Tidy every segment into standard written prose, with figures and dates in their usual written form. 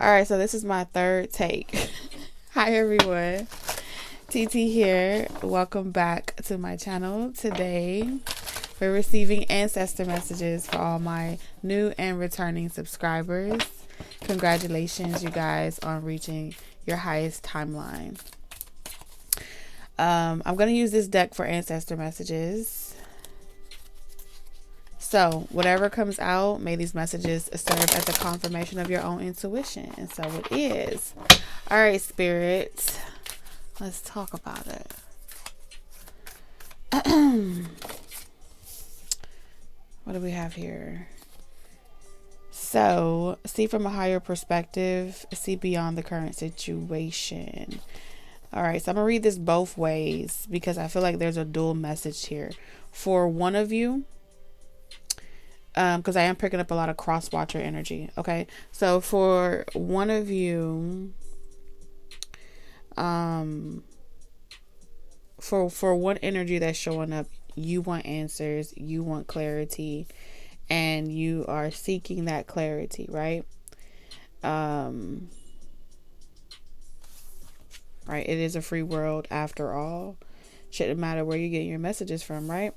All right, so this is my third take. Hi everyone, TT here. Welcome back to my channel. Today we're receiving ancestor messages for all my new and returning subscribers. Congratulations, you guys, on reaching your highest timeline. I'm going to use this deck for ancestor messages. So whatever comes out, may these messages serve as a confirmation of your own intuition. And so it is. All right, Spirit, let's talk about it. What do we have here? So, see from a higher perspective, see beyond the current situation. All right, so I'm going to read this both ways because I feel like there's a dual message here. For one of you, because I am picking up a lot of cross-watcher energy, okay? So for one of you, for one energy that's showing up, you want answers, you want clarity, and you are seeking that clarity, right? Right, it is a free world after all. Shouldn't matter where you get your messages from, right?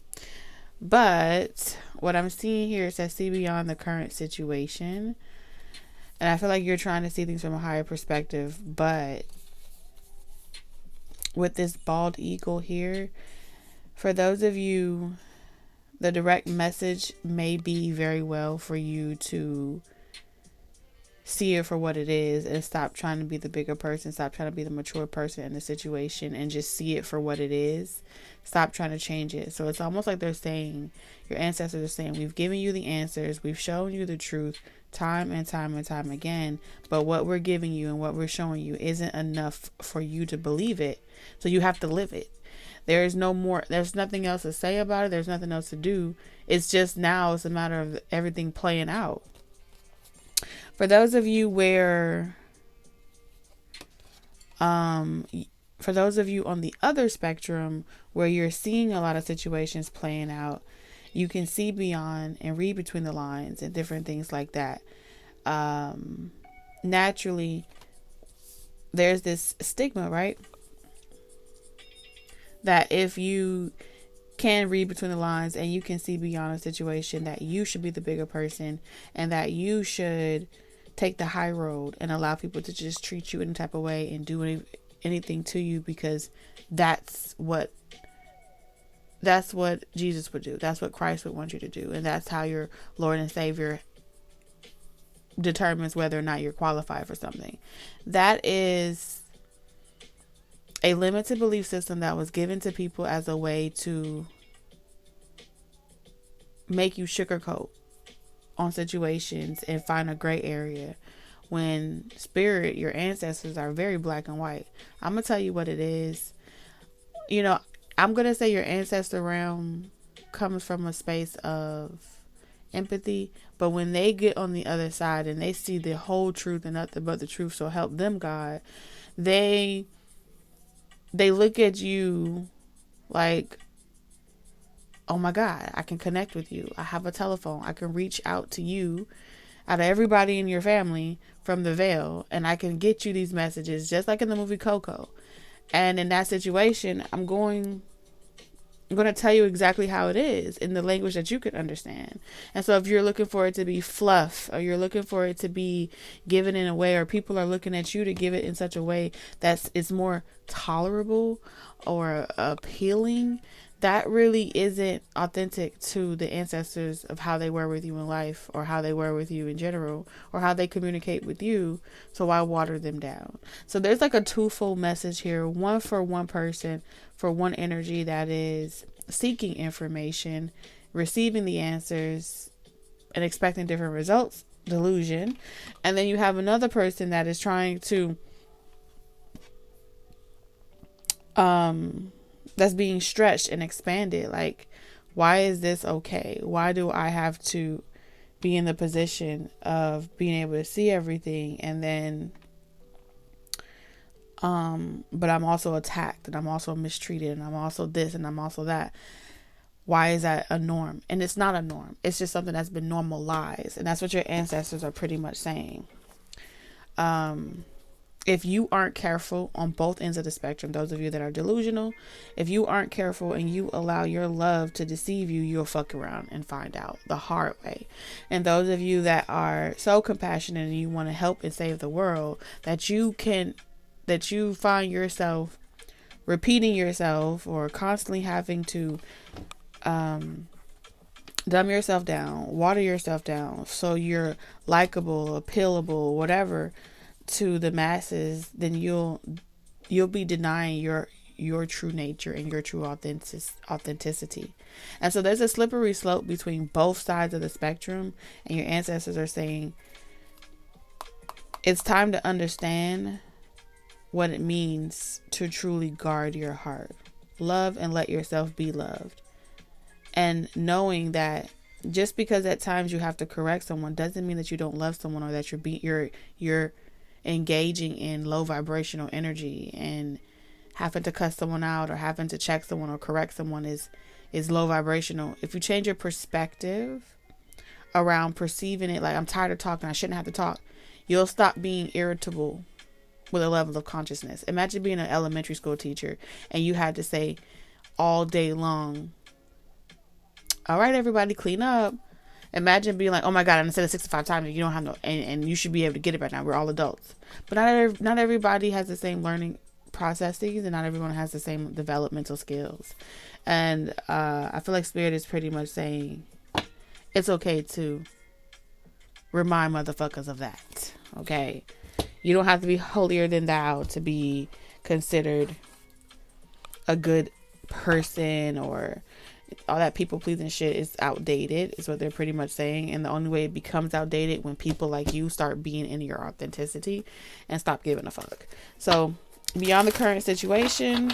But what I'm seeing here says see beyond the current situation. And I feel like you're trying to see things from a higher perspective. But with this bald eagle here, for those of you, the direct message may be very well for you to see it for what it is and stop trying to be the bigger person, stop trying to be the mature person in the situation, and just see it for what it is. Stop trying to change it. So it's almost like they're saying, your ancestors are saying, we've given you the answers, we've shown you the truth time and time and time again, but what we're giving you and what we're showing you isn't enough for you to believe it. So you have to live it. There is no more, there's nothing else to say about it. There's nothing else to do. It's just now it's a matter of everything playing out. For those of you where, for those of you on the other spectrum where you're seeing a lot of situations playing out, you can see beyond and read between the lines and different things like that. Naturally, there's this stigma, right? That if you can read between the lines and you can see beyond a situation, that you should be the bigger person and that you should take the high road and allow people to just treat you any type of way and do anything to you because that's what Jesus would do. That's what Christ would want you to do. And that's how your Lord and Savior determines whether or not you're qualified for something. That is a limited belief system that was given to people as a way to make you sugarcoat on situations and find a gray area when spirit, your ancestors, are very black and white. I'm gonna tell you what it is. You know, I'm gonna say your ancestor realm comes from a space of empathy, but when they get on the other side and they see the whole truth and nothing but the truth, so help them God, they look at you like, oh my God, I can connect with you. I have a telephone. I can reach out to you, out of everybody in your family, from the veil, and I can get you these messages, just like in the movie Coco. And in that situation, I'm going to tell you exactly how it is in the language that you can understand. And so if you're looking for it to be fluff, or you're looking for it to be given in a way, or people are looking at you to give it in such a way that it's more tolerable or appealing, that really isn't authentic to the ancestors of how they were with you in life, or how they were with you in general, or how they communicate with you. So why water them down? So there's like a twofold message here. One for one person, for one energy that is seeking information, receiving the answers, and expecting different results, delusion. And then you have another person that is trying to that's being stretched and expanded. Like, why is this okay? Why do I have to be in the position of being able to see everything, and then but I'm also attacked, and I'm also mistreated, and I'm also this, and I'm also that? Why is that a norm? And it's not a norm. It's just something that's been normalized, and that's what your ancestors are pretty much saying. If you aren't careful on both ends of the spectrum, those of you that are delusional, if you aren't careful and you allow your love to deceive you, you'll fuck around and find out the hard way. And those of you that are so compassionate and you want to help and save the world, that you find yourself repeating yourself or constantly having to dumb yourself down, water yourself down so you're likable, appealable, whatever to the masses, then you'll be denying your true nature and your true authenticity. And so there's a slippery slope between both sides of the spectrum, and your ancestors are saying it's time to understand what it means to truly guard your heart. Love and let yourself be loved. And knowing that just because at times you have to correct someone doesn't mean that you don't love someone, or that you're engaging in low vibrational energy, and having to cuss someone out or having to check someone or correct someone is low vibrational. If you change your perspective around perceiving it like, I'm tired of talking, I shouldn't have to talk, you'll stop being irritable with a level of consciousness. Imagine being an elementary school teacher and you had to say all day long, all right, everybody, clean up. Imagine being like, oh my God, I said it 65 times and you don't have no, and you should be able to get it by now. We're all adults. But not everybody has the same learning processes, and not everyone has the same developmental skills. And I feel like Spirit is pretty much saying it's okay to remind motherfuckers of that. Okay? You don't have to be holier than thou to be considered a good person, or all that people pleasing shit is outdated, is what they're pretty much saying. And the only way it becomes outdated when people like you start being in your authenticity and stop giving a fuck. So beyond the current situation,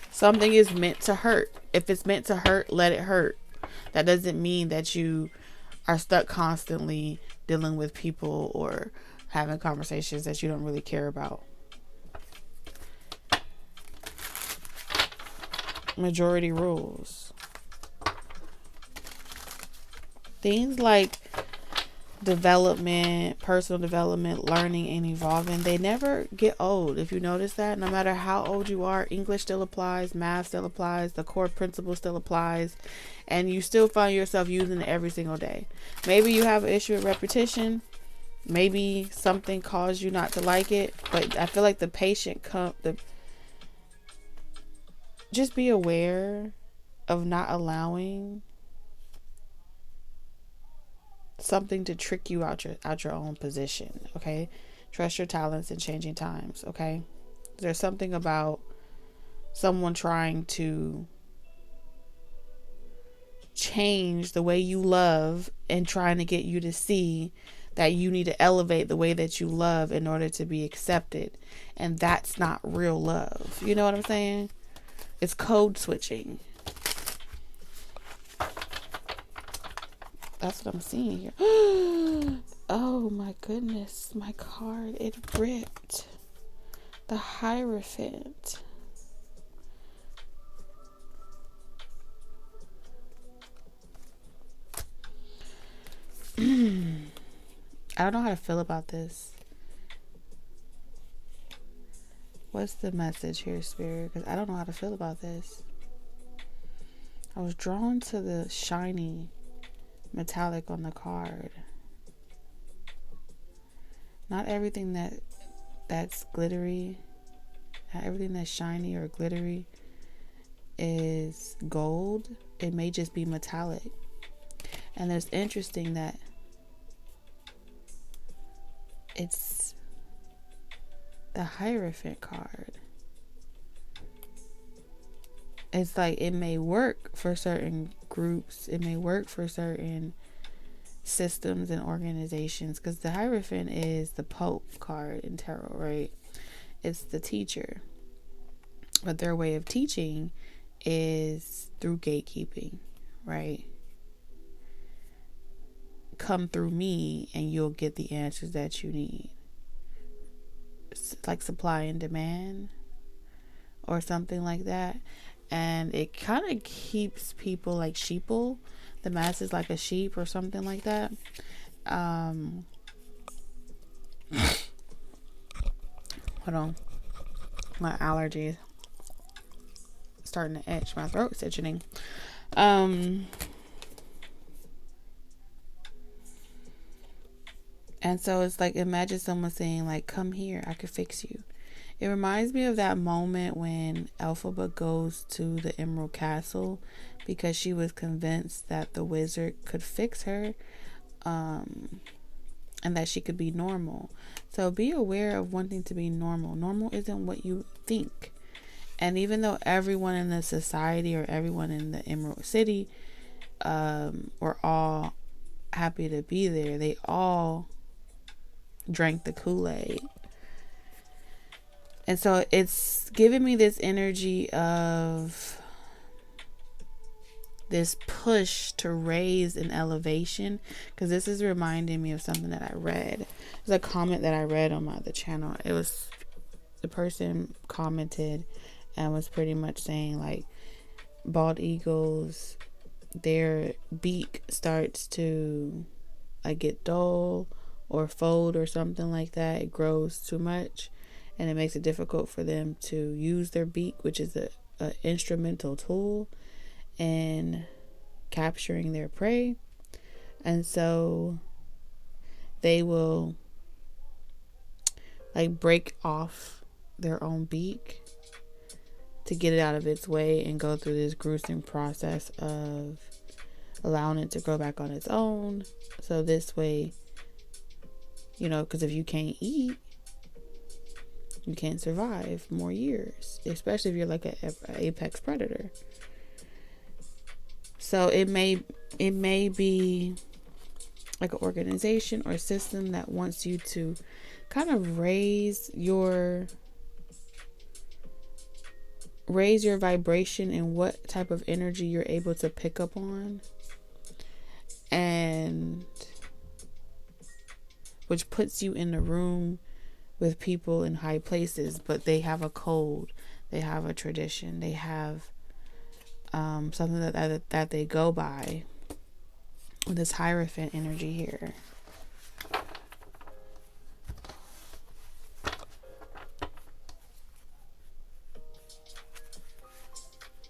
something is meant to hurt. If it's meant to hurt, let it hurt. That doesn't mean that you are stuck constantly dealing with people or having conversations that you don't really care about. Majority rules. Things like development, personal development, learning and evolving, they never get old. If you notice that, no matter how old you are, English still applies, math still applies, the core principle still applies, and you still find yourself using it every single day. Maybe you have an issue with repetition. Maybe something caused you not to like it, but I feel like just be aware of not allowing something to trick you out your own position. Okay, trust your talents in changing times. Okay, there's something about someone trying to change the way you love and trying to get you to see that you need to elevate the way that you love in order to be accepted, and that's not real love. You know what I'm saying? It's code switching. That's what I'm seeing here. Oh my goodness, my card, it ripped. The Hierophant. I don't know how to feel about this. What's the message here, Spirit? Because I don't know how to feel about this. I was drawn to the shiny metallic on the card. Not everything that's glittery, not everything that's shiny or glittery is gold. It may just be metallic. And it's interesting that it's the Hierophant card. It's like it may work for certain groups. It may work for certain systems and organizations, because the Hierophant is the Pope card in tarot, right? It's the teacher. But their way of teaching is through gatekeeping, right? Come through me and you'll get the answers that you need. It's like supply and demand or something like that. And it kind of keeps people like sheeple. The mass is like a sheep or something like that. Hold on. My allergies starting to itch. My throat's itching. And so it's like, imagine someone saying like, come here, I could fix you. It reminds me of that moment when Elphaba goes to the Emerald Castle because she was convinced that the wizard could fix her, and that she could be normal. So be aware of wanting to be normal. Normal isn't what you think. And even though everyone in the society or everyone in the Emerald City were all happy to be there, they all drank the Kool-Aid. And so it's giving me this energy of this push to raise an elevation, because this is reminding me of something that I read. There's a comment that I read on the channel. It was, the person commented and was pretty much saying like, bald eagles, their beak starts to like get dull or fold or something like that. It grows too much and it makes it difficult for them to use their beak, which is a instrumental tool in capturing their prey. And so they will like break off their own beak to get it out of its way and go through this gruesome process of allowing it to grow back on its own. So this way, you know, because if you can't eat, you can't survive more years, especially if you're like an apex predator. So it may be like an organization or a system that wants you to kind of raise your vibration and what type of energy you're able to pick up on, and which puts you in the room with people in high places, but they have a code, they have a tradition, they have something that they go by, with this Hierophant energy here.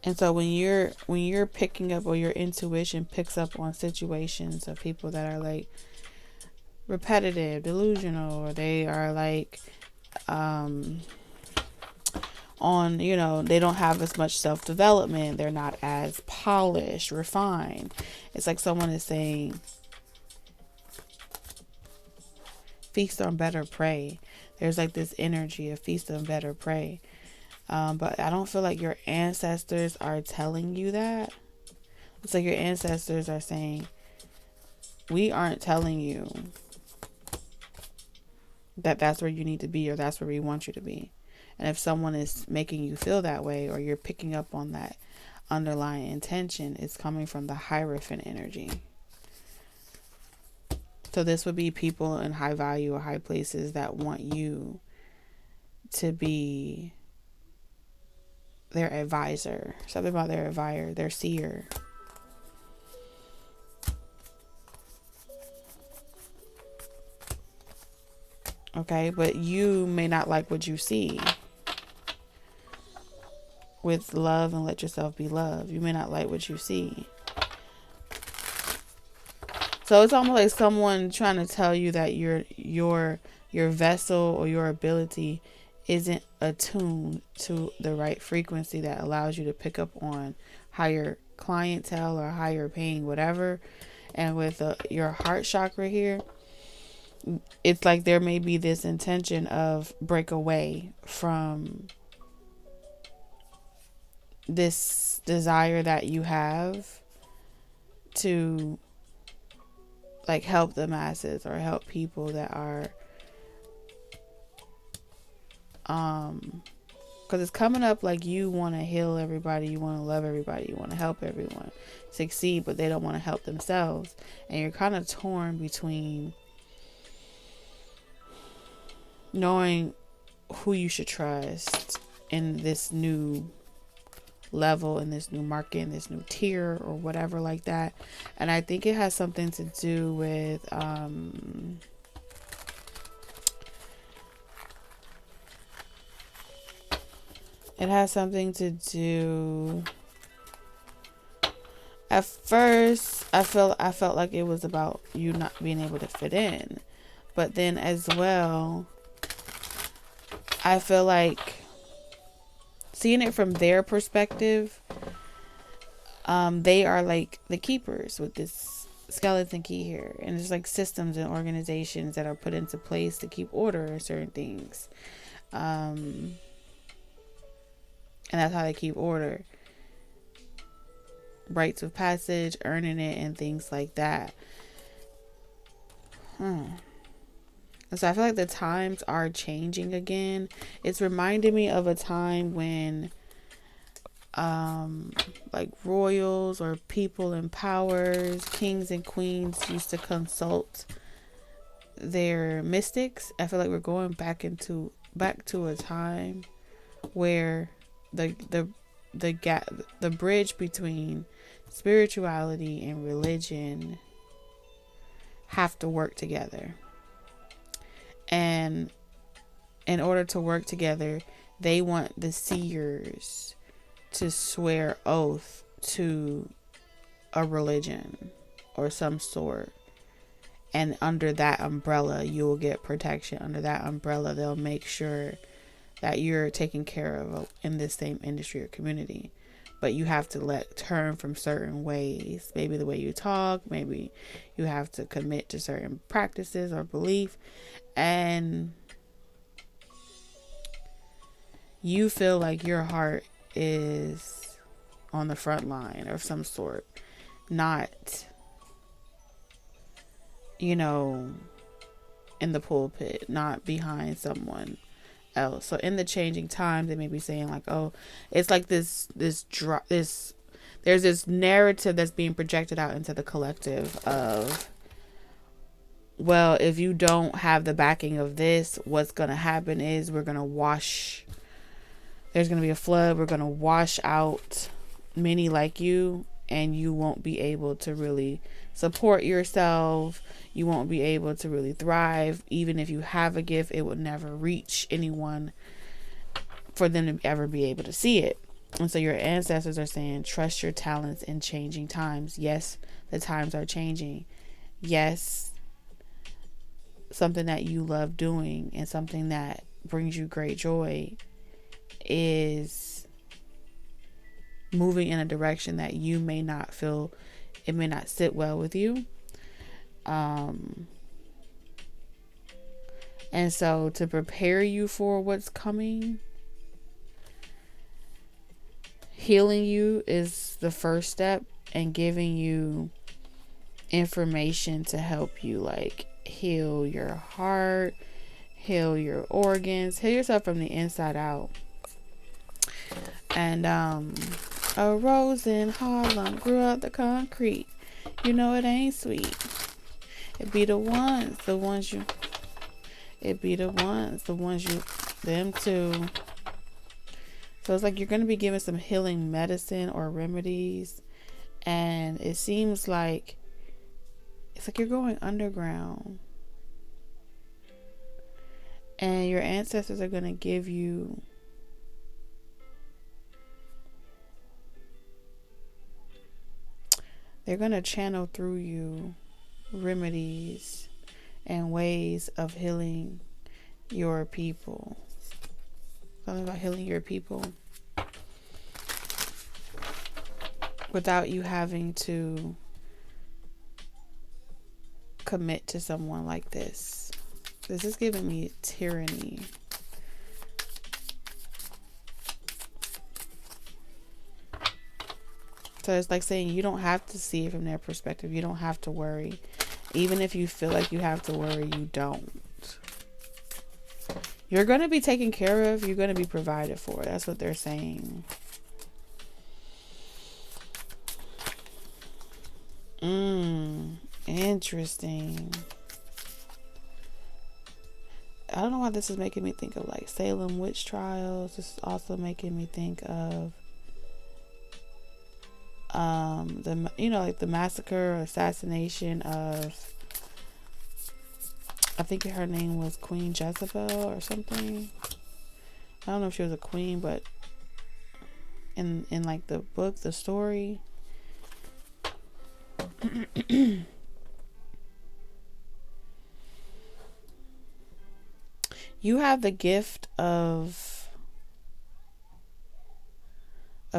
And so when you're picking up, or your intuition picks up on situations of people that are like repetitive, delusional, or they are like on, you know, they don't have as much self-development, they're not as polished, refined. It's like someone is saying, feast on better prey. There's like this energy of feast on better prey. But I don't feel like your ancestors are telling you that. It's like your ancestors are saying, we aren't telling you that that's where you need to be, or that's where we want you to be. And if someone is making you feel that way, or you're picking up on that underlying intention, it's coming from the Hierophant energy. So this would be people in high value or high places that want you to be their advisor. Something about their advisor, their seer. Okay, but you may not like what you see. With love and let yourself be loved, you may not like what you see. So it's almost like someone trying to tell you that your vessel or your ability isn't attuned to the right frequency that allows you to pick up on higher clientele or higher paying whatever. And with your heart chakra here, it's like there may be this intention of break away from this desire that you have to like help the masses or help people that are because it's coming up like you want to heal everybody, you want to love everybody, you want to help everyone succeed, but they don't want to help themselves. And you're kind of torn between knowing who you should trust in this new level, in this new market, in this new tier or whatever like that. And I think it has something to do with it has something to do, at first I felt like it was about you not being able to fit in, but then as well I feel like seeing it from their perspective, they are like the keepers with this skeleton key here, and there's like systems and organizations that are put into place to keep order in certain things, and that's how they keep order. Rites of passage, earning it, and things like that. So I feel like the times are changing again. It's reminding me of a time when like royals or people in powers, kings and queens, used to consult their mystics. I feel like we're going back to a time where the bridge between spirituality and religion have to work together. And in order to work together, they want the seers to swear oath to a religion or some sort. And under that umbrella, you will get protection. Under that umbrella, they'll make sure that you're taken care of in this same industry or community. But you have to turn from certain ways. Maybe the way you talk, maybe you have to commit to certain practices or belief. And you feel like your heart is on the front line of some sort, not, in the pulpit, not behind someone else. So in the changing times, they may be saying like, oh, it's like there's this narrative that's being projected out into the collective of, well, if you don't have the backing of this, what's going to happen is there's going to be a flood. We're going to wash out many like you, and you won't be able to really support yourself. You won't be able to really thrive. Even if you have a gift, it will never reach anyone for them to ever be able to see it. And so your ancestors are saying, trust your talents in changing times. Yes, the times are changing. Yes, something that you love doing and something that brings you great joy is moving in a direction that you may not feel, it may not sit well with you. And so to prepare you for what's coming, healing you is the first step, and giving you information to help you like heal your heart, heal your organs, heal yourself from the inside out. And a rose in Harlem grew out the concrete. You know it ain't sweet. It be the ones you, them too. So it's like you're going to be given some healing medicine or remedies. And it seems like it's like you're going underground. And your ancestors are going to give you they're going to channel through you remedies and ways of healing your people. Something about healing your people without you having to commit to someone like this. This is giving me tyranny. So it's like saying you don't have to see it from their perspective. You don't have to worry. Even if you feel like you have to worry, you don't. You're going to be taken care of. You're going to be provided for. That's what they're saying. Interesting. I don't know why this is making me think of like Salem witch trials. This is also making me think of like the massacre or assassination of, I think her name was Queen Jezebel or something. I don't know if she was a queen, but in like the book, the story, you have the gift of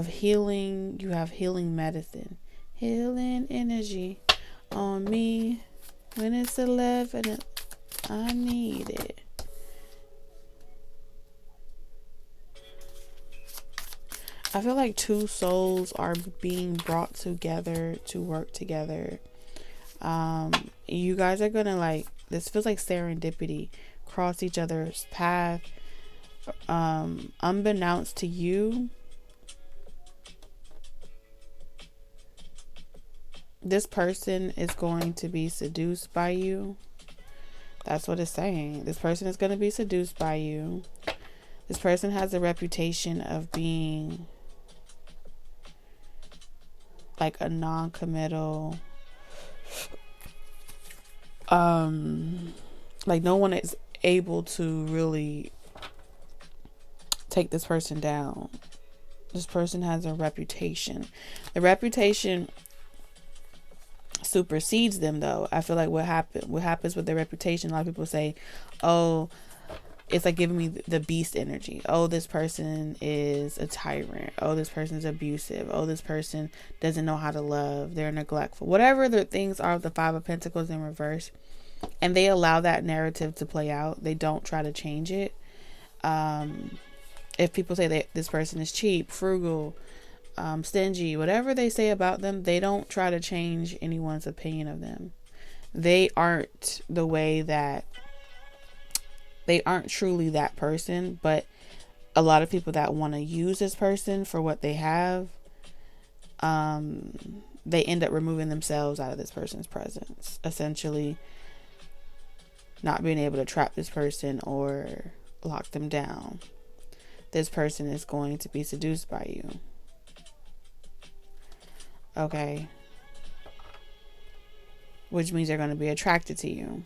healing. You have healing medicine, healing energy on me. When it's 11, I need it. I feel like two souls are being brought together to work together. You guys are gonna, like, this feels like serendipity, cross each other's path. Unbeknownst to you, this person is going to be seduced by you. That's what it's saying. This person is going to be seduced by you. This person has a reputation of being like a non-committal, like no one is able to really take this person down. This person has a reputation. The reputation supersedes them, though. I feel like what happens with their reputation, a lot of people say, oh, it's like giving me the beast energy. Oh, this person is a tyrant. Oh, this person is abusive. Oh, this person doesn't know how to love. They're neglectful. Whatever the things are, the Five of Pentacles in reverse. And they allow that narrative to play out. They don't try to change it. If people say that this person is cheap, frugal, stingy, whatever they say about them, they don't try to change anyone's opinion of them. They aren't the way that, they aren't truly that person, but a lot of people that want to use this person for what they have, they end up removing themselves out of this person's presence, essentially not being able to trap this person or lock them down. This person is going to be seduced by you. Okay. Which means they're going to be attracted to you.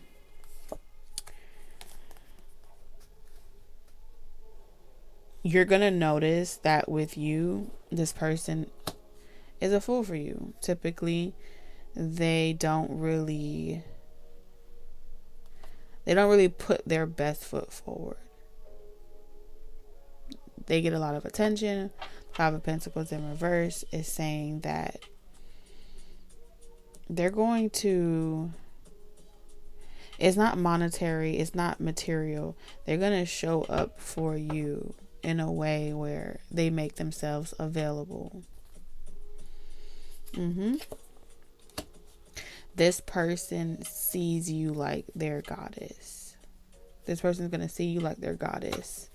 You're going to notice that with you, this person is a fool for you. Typically, they don't really put their best foot forward. They get a lot of attention. Five of Pentacles in reverse is saying that they're going to, it's not monetary, it's not material. They're going to show up for you in a way where they make themselves available. This person sees you like their goddess. This person is going to see you like their goddess.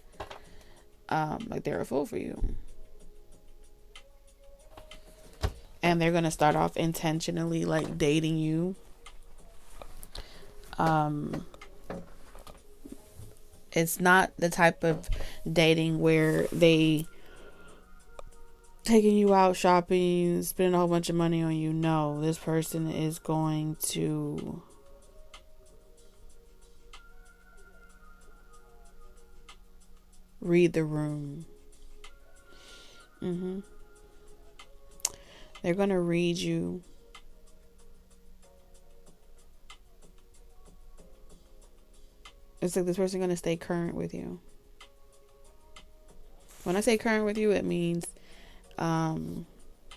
Like they're a fool for you. And they're going to start off intentionally like dating you. It's not the type of dating where they taking you out shopping, spending a whole bunch of money on you. No, this person is going to read the room. They're going to read you. It's like this person going to stay current with you. When I say current with you, it means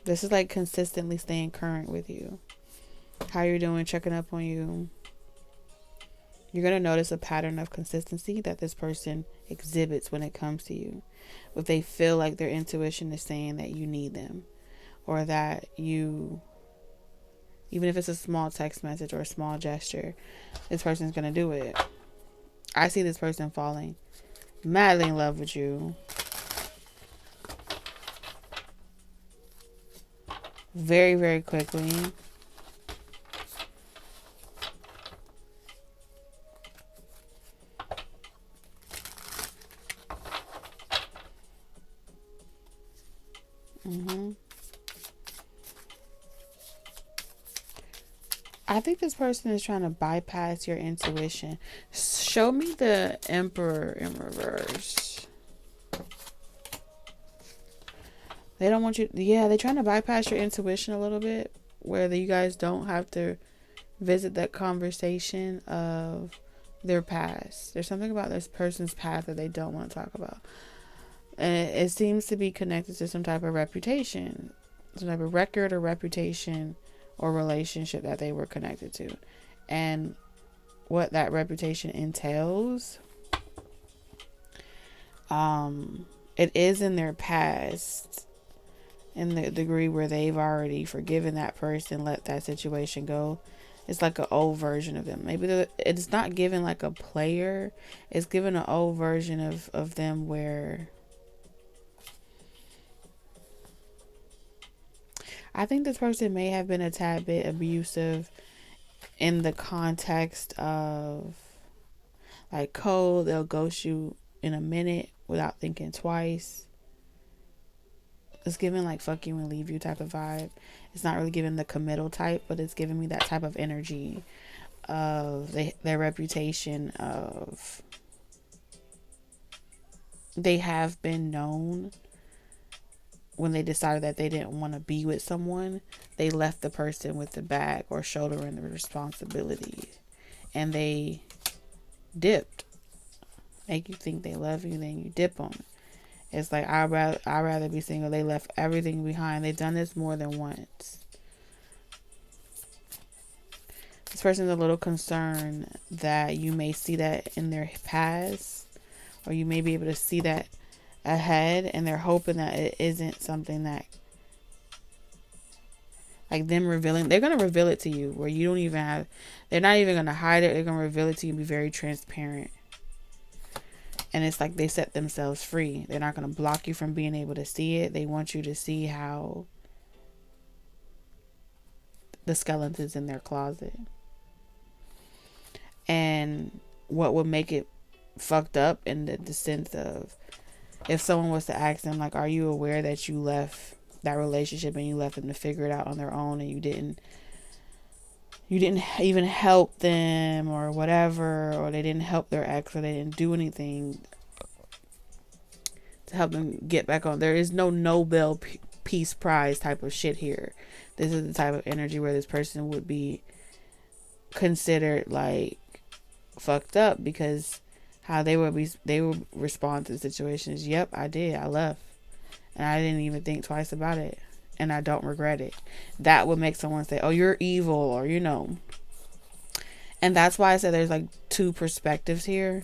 this is like consistently staying current with you. How you're doing, checking up on you. You're going to notice a pattern of consistency that this person exhibits when it comes to you. If they feel like their intuition is saying that you need them, or that you, even if it's a small text message or a small gesture, this person's going to do it. I see this person falling madly in love with you. Very, very quickly. I think this person is trying to bypass your intuition. Show me the Emperor in reverse. They don't want you. Yeah, they're trying to bypass your intuition a little bit, where you guys don't have to visit that conversation of their past. There's something about this person's past that they don't want to talk about. And it seems to be connected to some type of reputation, some type of record or reputation or relationship that they were connected to. And what that reputation entails, it is in their past, in the degree where they've already forgiven that person, let that situation go. It's like an old version of them. Maybe it's not given like a player. It's given an old version of them where I think this person may have been a tad bit abusive in the context of like cold. They'll ghost you in a minute without thinking twice. It's giving like fuck you and leave you type of vibe. It's not really giving the committal type, but it's giving me that type of energy of their reputation of they have been known when they decided that they didn't want to be with someone, they left the person with the bag or shouldering the responsibility, and they dipped. Make you think they love you, then you dip them. It's like I'd rather be single. They left everything behind. They've done this more than once. This person's a little concerned that you may see that in their past, or you may be able to see that ahead, and they're hoping that it isn't something that like them revealing. They're going to reveal it to you where you don't even have, they're not even going to hide it. They're going to reveal it to you and be very transparent. And it's like they set themselves free. They're not going to block you from being able to see it. They want you to see how the skeletons in their closet. And what would make it fucked up in the sense of, if someone was to ask them, like, are you aware that you left that relationship and you left them to figure it out on their own, and you didn't even help them or whatever, or they didn't help their ex, or they didn't do anything to help them get back on. There is no Nobel Peace Prize type of shit here. This is the type of energy where this person would be considered like fucked up, because how they would respond to the situations. Yep, I did. I left. And I didn't even think twice about it. And I don't regret it. That would make someone say, oh, you're evil, or, you know. And that's why I said there's like two perspectives here.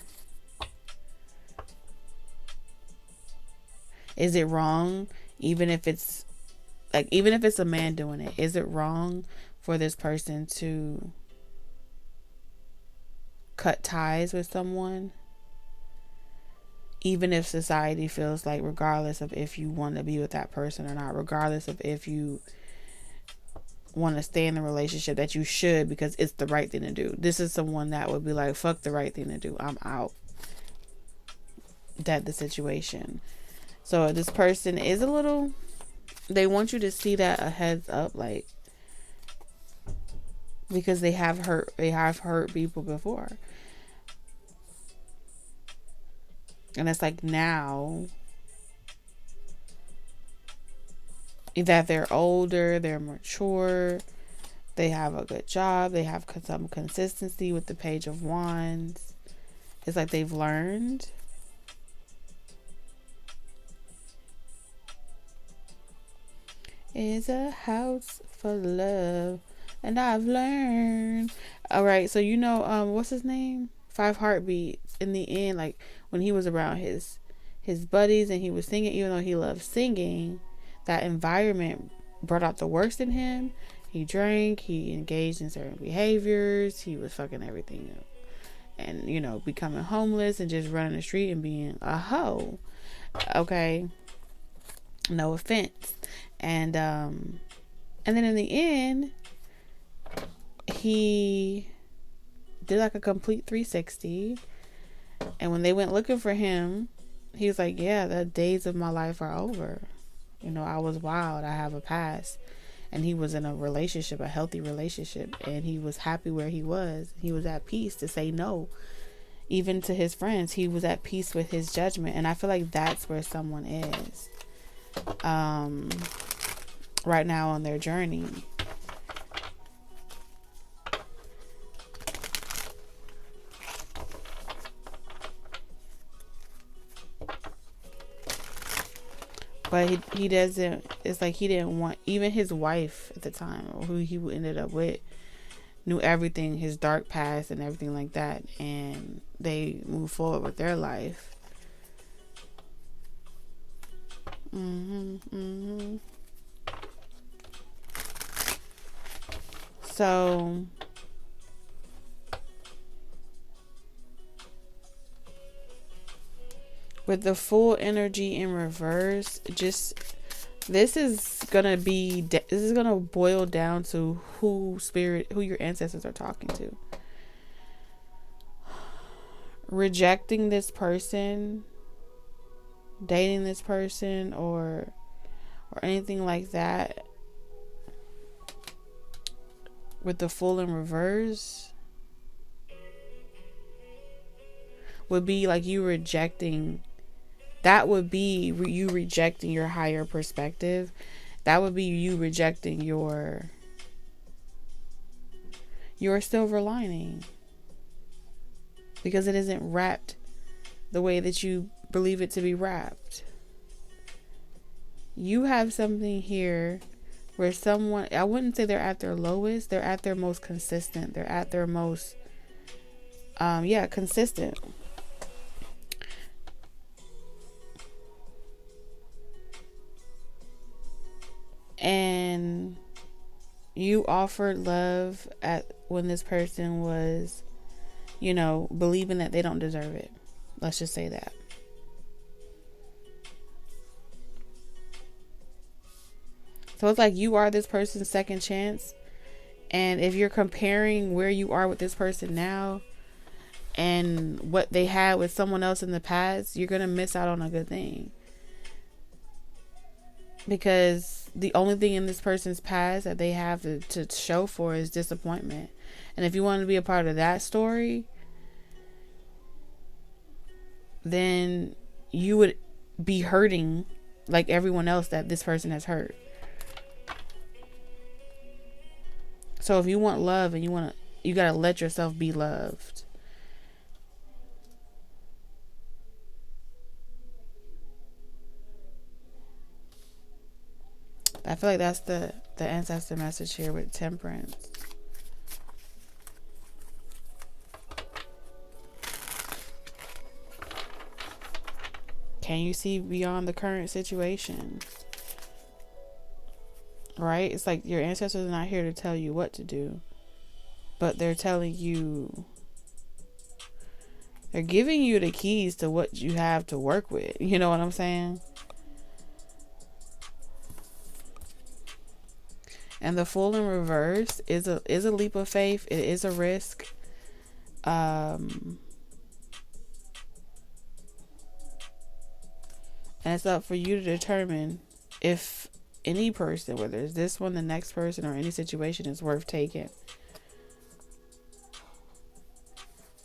Is it wrong? Even if it's a man doing it, is it wrong for this person to cut ties with someone? Even if society feels like, regardless of if you want to be with that person or not, regardless of if you want to stay in the relationship, that you should, because it's the right thing to do. This is someone that would be like, fuck the right thing to do, I'm out. That the situation. So this person is a little, they want you to see that a heads up, like, because they have hurt people before. And it's like, now that they're older, they're mature, they have a good job, they have some consistency with the Page of Wands. It's like they've learned. It's a house for love, and I've learned. All right, so you know, what's his name? 5 Heartbeats. In the end, like when he was around his buddies and he was singing, even though he loved singing, that environment brought out the worst in him. He drank, he engaged in certain behaviors, he was fucking everything up, and, you know, becoming homeless and just running the street and being a hoe. Okay, no offense. And then in the end, he did like a complete 360. And when they went looking for him, he was like, yeah, the days of my life are over. You know, I was wild. I have a past. and he was in a relationship, a healthy relationship, and he was happy where he was. He was at peace to say no. Even to his friends, he was at peace with his judgment. And I feel like that's where someone is right now on their journey. But he doesn't, it's like he didn't want, even his wife at the time, or who he ended up with, knew everything, his dark past and everything like that, and they moved forward with their life. So with the full energy in reverse, just this is gonna boil down to who your ancestors are talking to. Rejecting this person, dating this person, or anything like that, with the full in reverse, would be like you rejecting. That would be you rejecting your higher perspective. That would be you rejecting your silver lining, because it isn't wrapped the way that you believe it to be wrapped. You have something here where someone, I wouldn't say they're at their lowest, they're at their most consistent. They're at their most consistent. And you offered love when this person was, believing that they don't deserve it. Let's just say that. So it's like you are this person's second chance. And if you're comparing where you are with this person now and what they had with someone else in the past, you're going to miss out on a good thing. Because the only thing in this person's past that they have to show for is disappointment. And if you want to be a part of that story, then you would be hurting like everyone else that this person has hurt. So if you want love and you got to let yourself be loved. I feel like that's the ancestor message here with Temperance. Can you see beyond the current situation? Right? It's like your ancestors are not here to tell you what to do, but they're telling you, they're giving you the keys to what you have to work with. You know what I'm saying? And the Fool in reverse is a leap of faith. It is a risk. And it's up for you to determine if any person, whether it's this one, the next person, or any situation, is worth taking.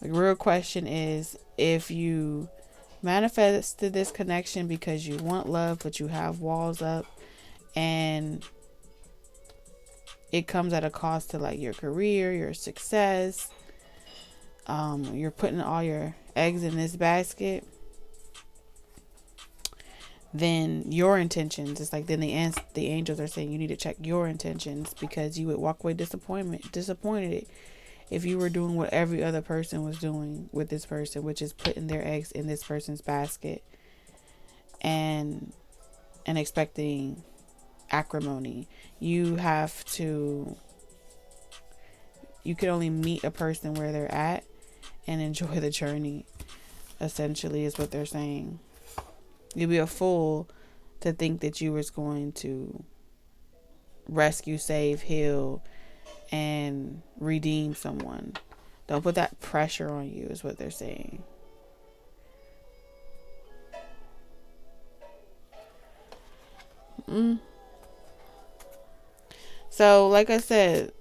The real question is, if you manifested this connection because you want love, but you have walls up, and it comes at a cost to like your career, your success, you're putting all your eggs in this basket, then your intentions, it's like then the angels are saying you need to check your intentions, because you would walk away disappointed if you were doing what every other person was doing with this person, which is putting their eggs in this person's basket and expecting acrimony. You can only meet a person where they're at and enjoy the journey, essentially, is what they're saying. You'd be a fool to think that you was going to rescue, save, heal, and redeem someone. Don't put that pressure on you, is what they're saying. So, like I said,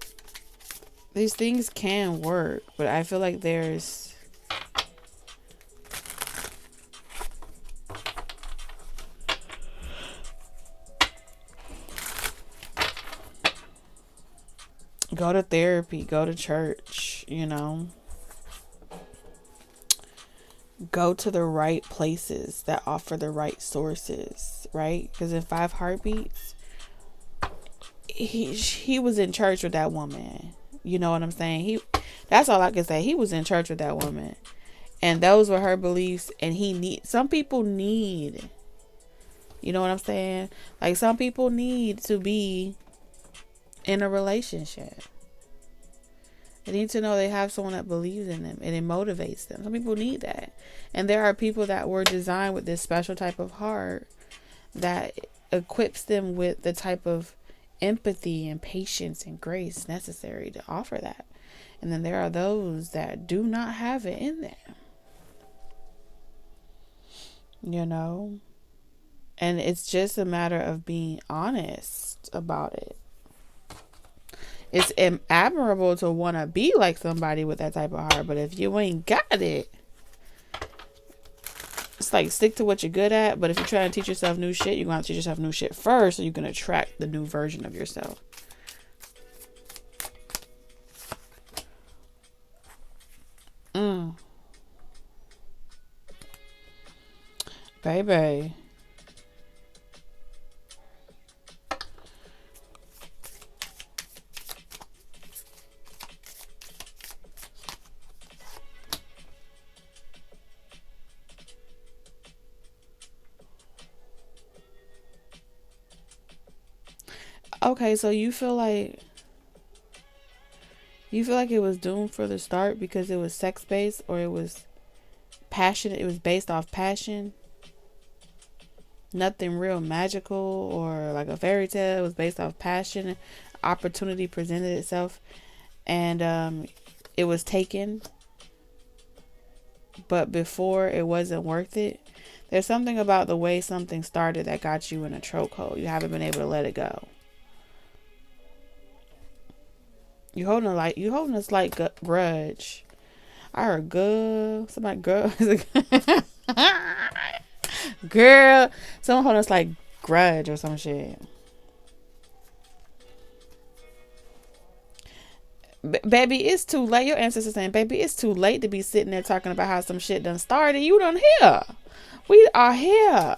these things can work, but I feel like there's go to therapy, go to church, you know. Go to the right places that offer the right sources, right? Because in 5 Heartbeats, he was in church with that woman. You know what I'm saying? That's all I can say. He was in church with that woman, and those were her beliefs. And some people need, you know what I'm saying? Like, some people need to be in a relationship. They need to know they have someone that believes in them and it motivates them. Some people need that. And there are people that were designed with this special type of heart that equips them with the type of empathy and patience and grace necessary to offer that. And then there are those that do not have it in them. You know? And it's just a matter of being honest about it. It's admirable to want to be like somebody with that type of heart, but if you ain't got it, it's like, stick to what you're good at. But if you're trying to teach yourself new shit, you're going to have to teach yourself new shit first, so you can attract the new version of yourself. Baby. Okay, so you feel like it was doomed for the start because it was sex based, or it was passionate, it was based off passion, nothing real magical or like a fairy tale. It was based off passion. Opportunity presented itself, and it was taken, but before it wasn't worth it. There's something about the way something started that got you in a chokehold. You haven't been able to let it go. You holding a slight grudge. I heard girl. Somebody girl. Girl. Someone holding a slight grudge or some shit. Baby, it's too late. Your ancestors saying, baby, it's too late to be sitting there talking about how some shit done started. You done here. We are here.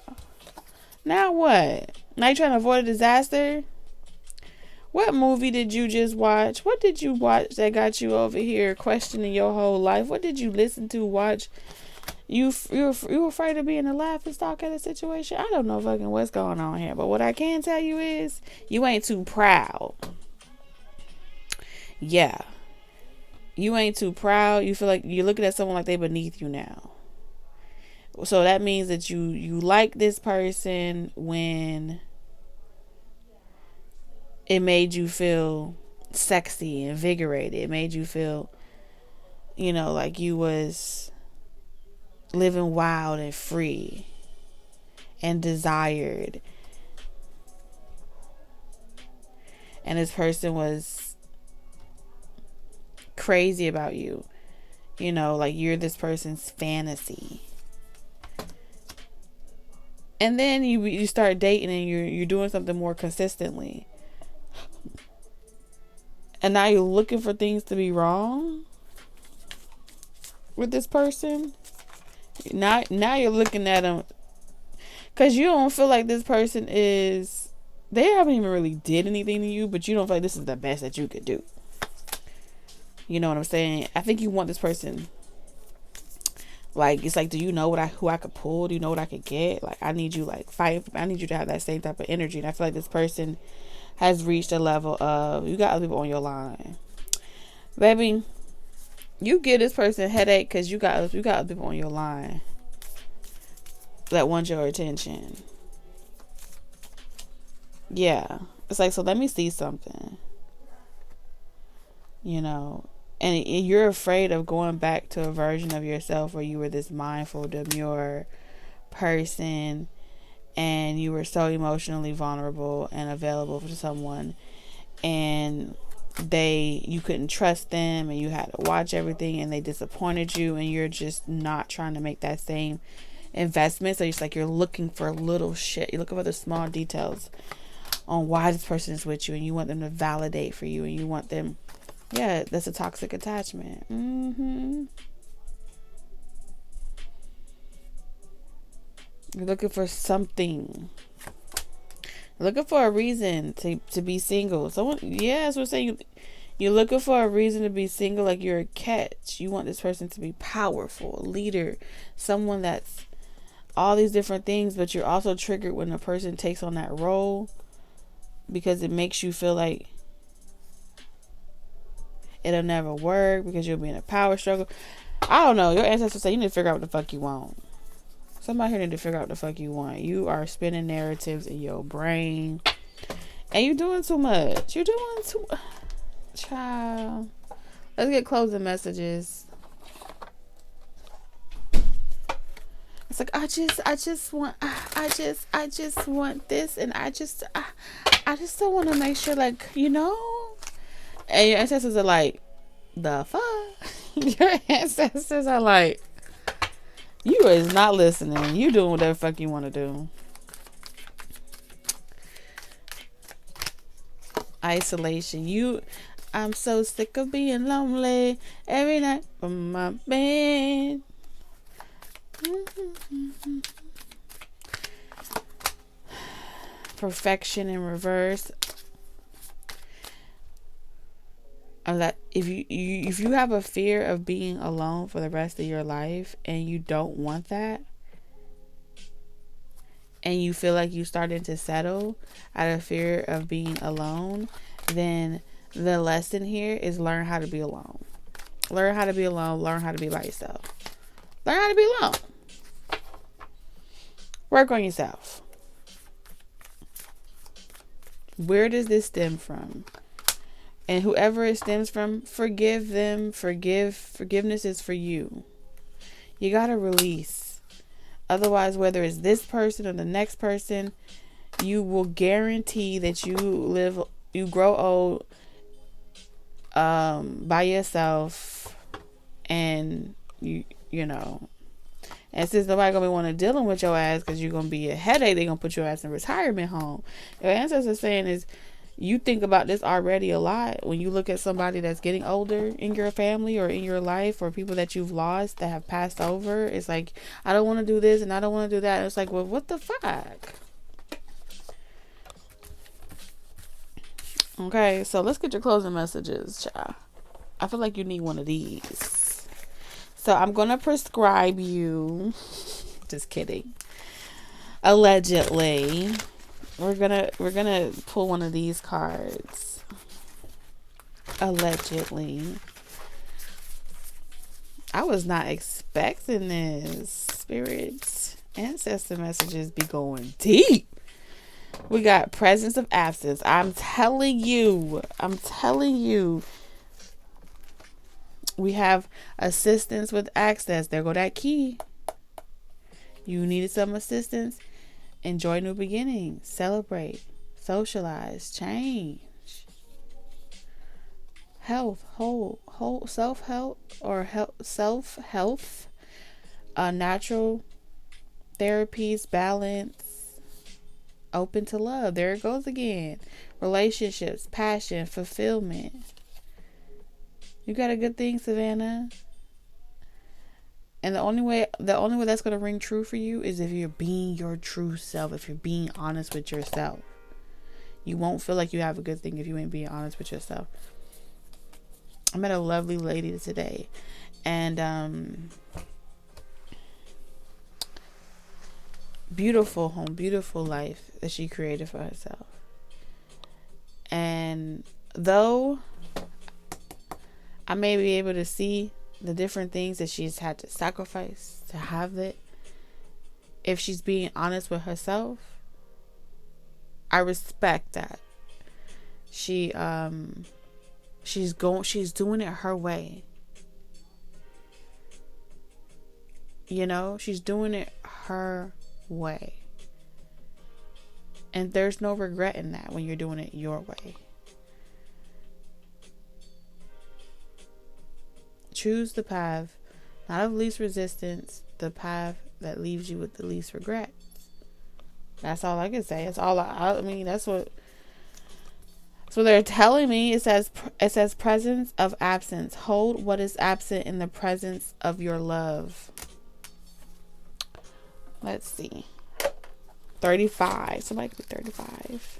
Now what? Now you trying to avoid a disaster? What movie did you just watch? What did you watch that got you over here questioning your whole life? What did you listen to, watch? You afraid of being a laughing stock at a situation? I don't know fucking what's going on here. But what I can tell you is, you ain't too proud. Yeah. You ain't too proud. You feel like you're looking at someone like they beneath you now. So that means that you like this person when it made you feel sexy, invigorated. It made you feel, like you was living wild and free and desired. And this person was crazy about you. Like you're this person's fantasy. And then you start dating and you're doing something more consistently. And now you're looking for things to be wrong with this person. Now you're looking at them because you don't feel like this person is. They haven't even really did anything to you, but you don't feel like this is the best that you could do. You know what I'm saying? I think you want this person. Like, it's like, do you know who I could pull? Do you know what I could get? Like, I need you I need you to have that same type of energy. And I feel like this person has reached a level of, you got other people on your line. Baby, you give this person a headache because you got other people on your line that want your attention. Yeah. It's like, so let me see something. And you're afraid of going back to a version of yourself where you were this mindful, demure person and you were so emotionally vulnerable and available for someone, and you couldn't trust them, and you had to watch everything, and they disappointed you, and you're just not trying to make that same investment. So it's like you're looking for little shit. You're looking for the small details on why this person is with you, and you want them to validate for you, and you want them. Yeah, that's a toxic attachment. You're looking for something. You're looking for a reason to be single. Someone, yeah, that's what I'm saying. You're looking for a reason to be single, like you're a catch. You want this person to be powerful, a leader, someone that's all these different things, but you're also triggered when a person takes on that role because it makes you feel like it'll never work because you'll be in a power struggle. I don't know. Your ancestors say you need to figure out what the fuck you want. Somebody here need to figure out what the fuck you want. You are spinning narratives in your brain, and you're doing too much. You're doing too. Child. Let's get closing messages. It's like I just want this, and I just don't want to make sure, like, you know. And your ancestors are like, the fuck. Your ancestors are like, you is not listening. You doing whatever fuck you want to do. Isolation. I'm so sick of being lonely every night from my bed. Perfection in reverse. If you have a fear of being alone for the rest of your life, and you don't want that, and you feel like you starting to settle out of fear of being alone, then the lesson here is learn how to be alone. Learn how to be alone. Learn how to be by yourself. Learn how to be alone. Work on yourself. Where does this stem from? And whoever it stems from, forgive them. Forgiveness is for you. You gotta release. Otherwise, whether it's this person or the next person, you will guarantee that you grow old by yourself, and you know. And since nobody gonna be want to dealing with your ass because you're gonna be a headache, they gonna put your ass in retirement home. Your ancestors saying is, you think about this already a lot when you look at somebody that's getting older in your family or in your life, or people that you've lost that have passed over. It's like, I don't want to do this and I don't want to do that. And it's like, well, what the fuck? Okay, so let's get your closing messages, child. I feel like you need one of these. So I'm gonna prescribe you. Just kidding. Allegedly. We're gonna pull one of these cards. Allegedly. I was not expecting this. Spirit, ancestor messages be going deep. We got presence of absence. I'm telling you. We have assistance with access. There go that key. You needed some assistance. Enjoy new beginnings. Celebrate. Socialize. Change. Health. Whole self-help or self-health. Natural therapies. Balance. Open to love. There it goes again. Relationships. Passion. Fulfillment. You got a good thing, Savannah. And the only way that's going to ring true for you is if you're being your true self, if you're being honest with yourself. You won't feel like you have a good thing if you ain't being honest with yourself. I met a lovely lady today, and beautiful home, beautiful life that she created for herself. And though I may be able to see the different things that she's had to sacrifice to have it, if she's being honest with herself, I respect that. She's doing it her way. You know, she's doing it her way. And there's no regret in that when you're doing it your way. choose the path, not of least resistance, the path that leaves you with the least regrets. That's all I can say. It's all I mean, that's what they're telling me. It says presence of absence. Hold what is absent in the presence of your love. Let's see. 35. Somebody could be 35.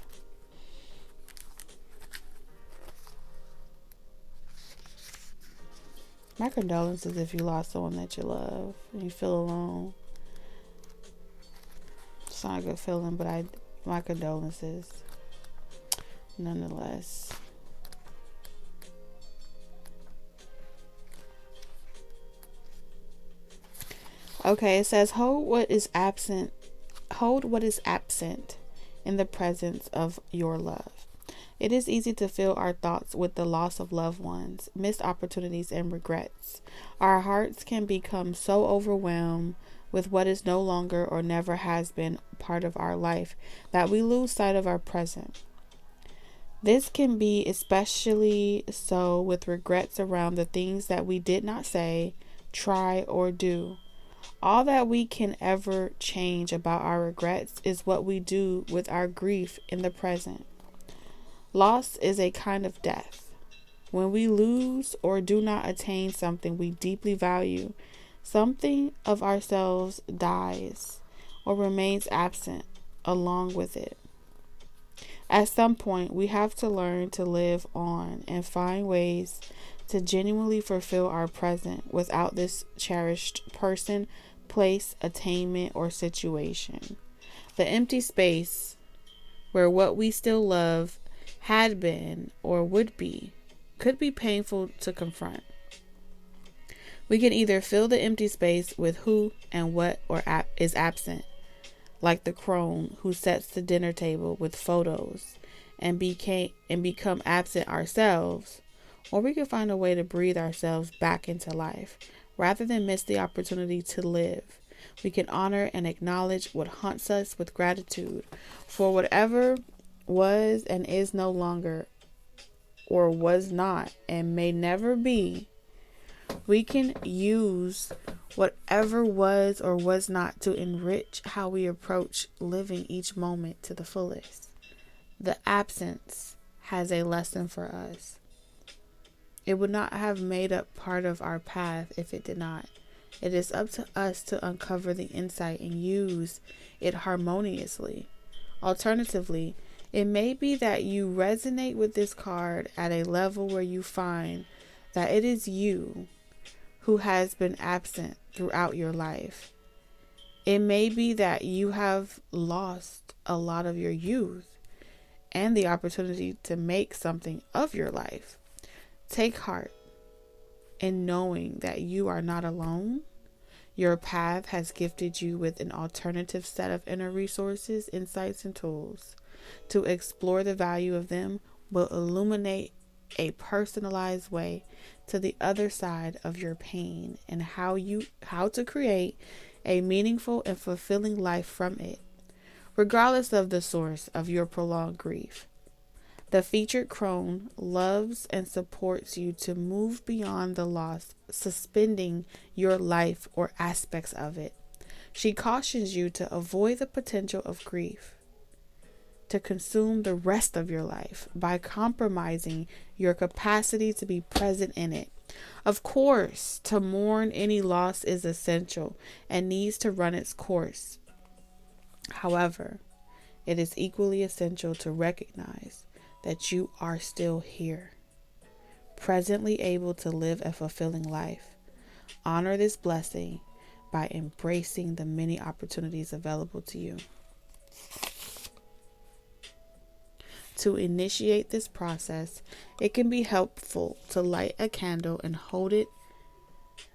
My condolences if you lost someone that you love and you feel alone. It's not a good feeling, but my condolences nonetheless. Okay, it says hold what is absent in the presence of your love. It is easy to fill our thoughts with the loss of loved ones, missed opportunities, and regrets. Our hearts can become so overwhelmed with what is no longer or never has been part of our life that we lose sight of our present. This can be especially so with regrets around the things that we did not say, try, or do. All that we can ever change about our regrets is what we do with our grief in the present. Loss is a kind of death. When we lose or do not attain something we deeply value, something of ourselves dies or remains absent along with it. At some point, we have to learn to live on and find ways to genuinely fulfill our present without this cherished person, place, attainment, or situation. The empty space where what we still love had been or would be could be painful to confront. We can either fill the empty space with who and what is absent, like the crone who sets the dinner table with photos and become absent ourselves, or we can find a way to breathe ourselves back into life rather than miss the opportunity to live. We can honor and acknowledge what haunts us with gratitude for whatever was and is no longer, or was not and may never be. We can use whatever was or was not to enrich how we approach living each moment to the fullest. The absence has a lesson for us. It would not have made up part of our path if it did not. It is up to us to uncover the insight and use it harmoniously. Alternatively, it may be that you resonate with this card at a level where you find that it is you who has been absent throughout your life. It may be that you have lost a lot of your youth and the opportunity to make something of your life. Take heart in knowing that you are not alone. Your path has gifted you with an alternative set of inner resources, insights, and tools. To explore the value of them will illuminate a personalized way to the other side of your pain and how to create a meaningful and fulfilling life from it, regardless of the source of your prolonged grief. The featured crone loves and supports you to move beyond the loss, suspending your life or aspects of it. She cautions you to avoid the potential of grief to consume the rest of your life by compromising your capacity to be present in it. Of course, to mourn any loss is essential and needs to run its course. However, it is equally essential to recognize that you are still here, presently able to live a fulfilling life. Honor this blessing by embracing the many opportunities available to you. To initiate this process, it can be helpful to light a candle and hold it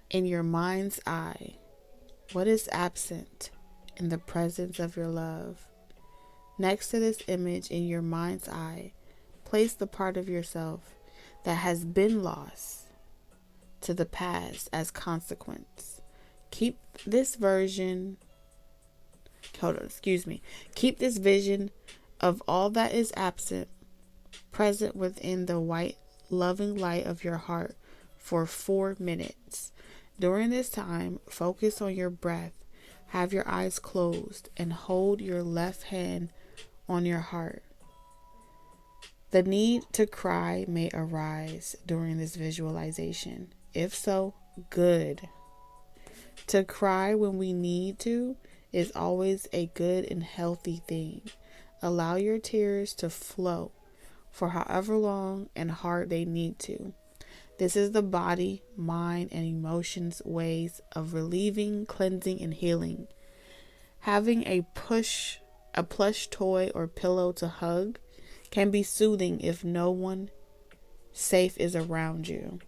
in your mind's eye. What is absent in the presence of your love? Next to this image in your mind's eye, place the part of yourself that has been lost to the past as consequence. Keep this vision of all that is absent present within the white, loving light of your heart for 4 minutes. During this time, focus on your breath. Have your eyes closed and hold your left hand on your heart. The need to cry may arise during this visualization. If so, good. To cry when we need to is always a good and healthy thing. Allow your tears to flow for however long and hard they need to. This is the body, mind, and emotions ways of relieving, cleansing, and healing. Having a plush toy or pillow to hug can be soothing if no one safe is around you.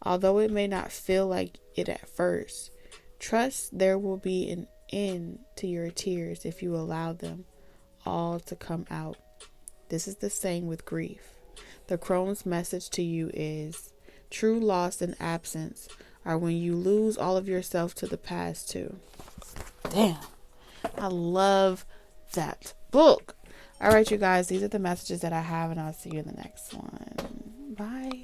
Although it may not feel like it at first, trust there will be an end to your tears if you allow them all to come out. This is the same with grief. The crone's message to you is true loss and absence are when you lose all of yourself to the past too. Damn. I love that book. All right, you guys, these are the messages that I have, and I'll see you in the next one. Bye.